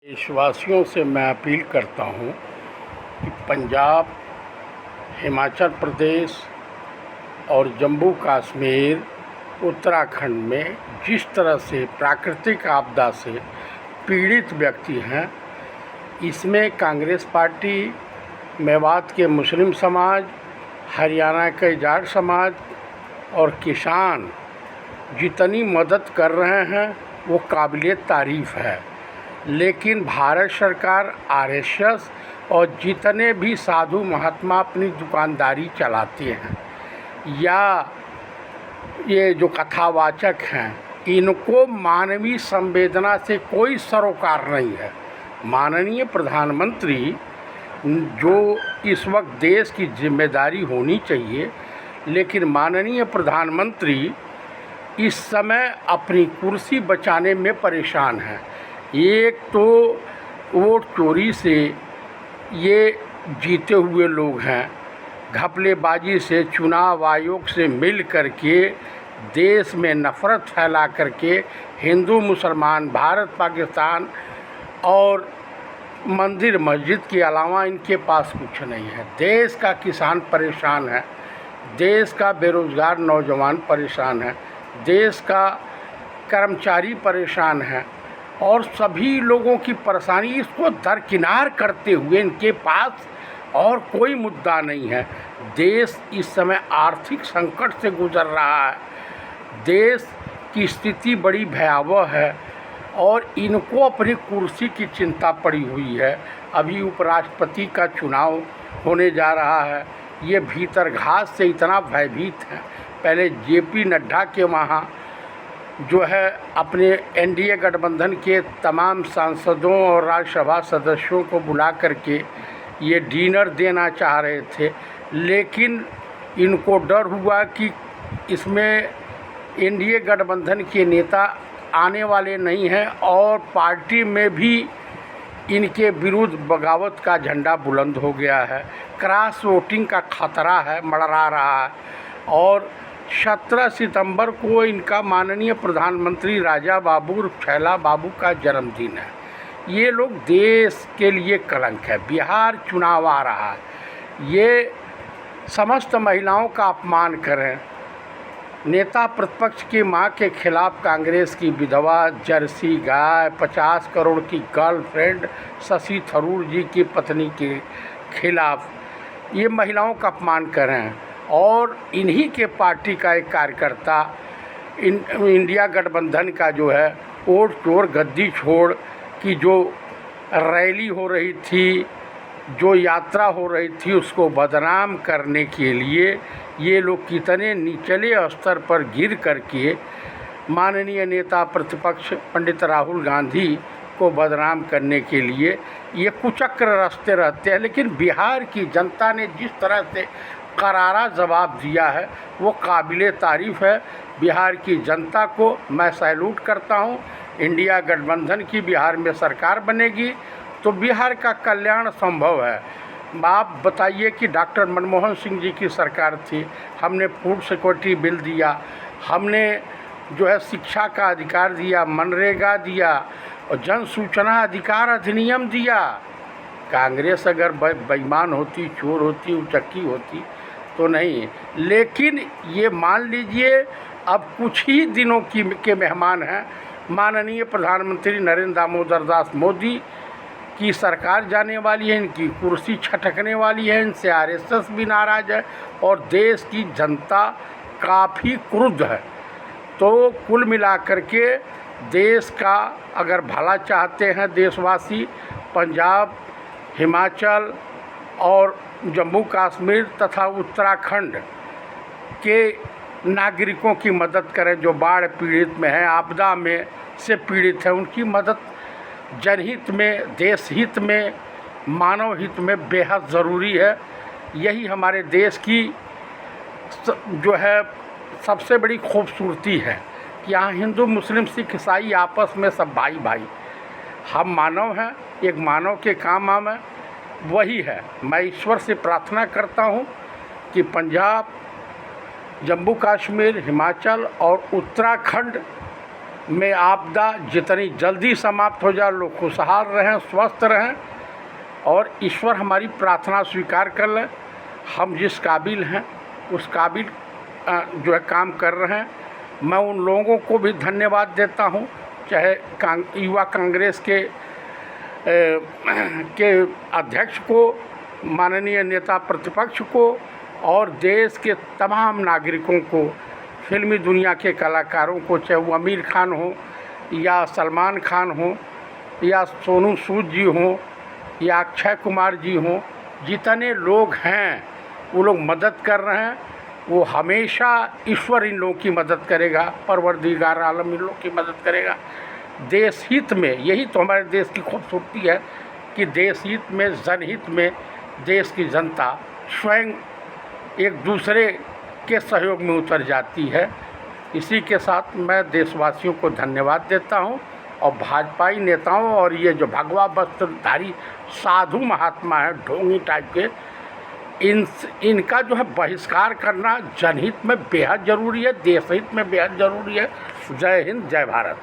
देशवासियों से मैं अपील करता हूँ कि पंजाब, हिमाचल प्रदेश और जम्मू कश्मीर, उत्तराखंड में जिस तरह से प्राकृतिक आपदा से पीड़ित व्यक्ति हैं, इसमें कांग्रेस पार्टी, मेवात के मुस्लिम समाज, हरियाणा के जाट समाज और किसान जितनी मदद कर रहे हैं वो काबिले तारीफ़ है। लेकिन भारत सरकार, आरएसएस और जितने भी साधु महात्मा अपनी दुकानदारी चलाते हैं या ये जो कथावाचक हैं, इनको मानवीय संवेदना से कोई सरोकार नहीं है। माननीय प्रधानमंत्री, जो इस वक्त देश की जिम्मेदारी होनी चाहिए, लेकिन माननीय प्रधानमंत्री इस समय अपनी कुर्सी बचाने में परेशान हैं। एक तो वोट चोरी से ये जीते हुए लोग हैं, घपलेबाजी से, चुनाव आयोग से मिल करके देश में नफ़रत फैला करके हिंदू मुसलमान, भारत पाकिस्तान और मंदिर मस्जिद के अलावा इनके पास कुछ नहीं है। देश का किसान परेशान है, देश का बेरोज़गार नौजवान परेशान है, देश का कर्मचारी परेशान है और सभी लोगों की परेशानी इसको दरकिनार करते हुए इनके पास और कोई मुद्दा नहीं है। देश इस समय आर्थिक संकट से गुजर रहा है, देश की स्थिति बड़ी भयावह है और इनको अपनी कुर्सी की चिंता पड़ी हुई है। अभी उपराष्ट्रपति का चुनाव होने जा रहा है, ये भीतरघात से इतना भयभीत है। पहले जेपी नड्डा के वहाँ जो है अपने एनडीए गठबंधन के तमाम सांसदों और राज्यसभा सदस्यों को बुला करके ये डिनर देना चाह रहे थे, लेकिन इनको डर हुआ कि इसमें एनडीए गठबंधन के नेता आने वाले नहीं हैं और पार्टी में भी इनके विरुद्ध बगावत का झंडा बुलंद हो गया है। क्रॉस वोटिंग का खतरा है, मंडरा रहा है और 17 सितंबर को इनका माननीय प्रधानमंत्री राजा बाबू छैला बाबू का जन्मदिन है। ये लोग देश के लिए कलंक है। बिहार चुनाव आ रहा है, ये समस्त महिलाओं का अपमान करें। नेता प्रतिपक्ष की मां के खिलाफ कांग्रेस की विधवा, जर्सी गाय, 50 करोड़ की गर्लफ्रेंड शशि थरूर जी की पत्नी के खिलाफ ये महिलाओं का अपमान करें और इन्हीं के पार्टी का एक कार्यकर्ता इंडिया गठबंधन का जो है वोट चोर गद्दी छोड़ की जो रैली हो रही थी, जो यात्रा हो रही थी, उसको बदनाम करने के लिए ये लोग कितने निचले स्तर पर गिर करके माननीय नेता प्रतिपक्ष पंडित राहुल गांधी को बदनाम करने के लिए ये कुचक्र रचते रहते हैं। लेकिन बिहार की जनता ने जिस तरह से करारा जवाब दिया है वो काबिले तारीफ़ है। बिहार की जनता को मैं सैल्यूट करता हूँ। इंडिया गठबंधन की बिहार में सरकार बनेगी तो बिहार का कल्याण संभव है। आप बताइए कि डॉक्टर मनमोहन सिंह जी की सरकार थी, हमने फूड सिक्योरिटी बिल दिया, हमने जो है शिक्षा का अधिकार दिया, मनरेगा दिया और जन सूचना अधिकार अधिनियम दिया। कांग्रेस अगर बेईमान होती, चोर होती, उचक्की होती तो नहीं। लेकिन ये मान लीजिए अब कुछ ही दिनों के मेहमान हैं माननीय प्रधानमंत्री नरेंद्र दामोदर दास मोदी की सरकार जाने वाली है, इनकी कुर्सी छटकने वाली है, इनसे आरएसएस भी नाराज़ है और देश की जनता काफ़ी क्रुद्ध है। तो कुल मिलाकर के देश का अगर भला चाहते हैं देशवासी, पंजाब, हिमाचल और जम्मू कश्मीर तथा उत्तराखंड के नागरिकों की मदद करें जो बाढ़ पीड़ित में हैं, आपदा में से पीड़ित हैं। उनकी मदद जनहित में, देश हित में, मानव हित में बेहद ज़रूरी है। यही हमारे देश की जो है सबसे बड़ी खूबसूरती है कि यहाँ हिंदू, मुस्लिम, सिख, ईसाई आपस में सब भाई भाई। हम मानव हैं, एक मानव के काम आम है, वही है। मैं ईश्वर से प्रार्थना करता हूँ कि पंजाब, जम्मू कश्मीर, हिमाचल और उत्तराखंड में आपदा जितनी जल्दी समाप्त हो जाए, लोग खुशहाल रहें, स्वस्थ रहें और ईश्वर हमारी प्रार्थना स्वीकार कर ले। हम जिस काबिल हैं उस काबिल जो है काम कर रहे हैं। मैं उन लोगों को भी धन्यवाद देता हूं, चाहे युवा कांग्रेस के अध्यक्ष को, माननीय नेता प्रतिपक्ष को और देश के तमाम नागरिकों को, फिल्मी दुनिया के कलाकारों को, चाहे वो आमिर खान हो या सलमान खान हो या सोनू सूद जी हों या अक्षय कुमार जी हों, जितने लोग हैं वो लोग मदद कर रहे हैं। वो हमेशा ईश्वर इन लोगों की मदद करेगा, परवरदिगार आलम इन लोगों की मदद करेगा। देश हित में, यही तो हमारे देश की खूबसूरती है कि देश हित में, जनहित में देश की जनता स्वयं एक दूसरे के सहयोग में उतर जाती है। इसी के साथ मैं देशवासियों को धन्यवाद देता हूं और भाजपाई नेताओं और ये जो भगवा वस्त्रधारी साधु महात्मा हैं ढोंगी टाइप के, इनका जो है बहिष्कार करना जनहित में बेहद ज़रूरी है, देशहित में बेहद ज़रूरी है। जय हिंद, जय भारत।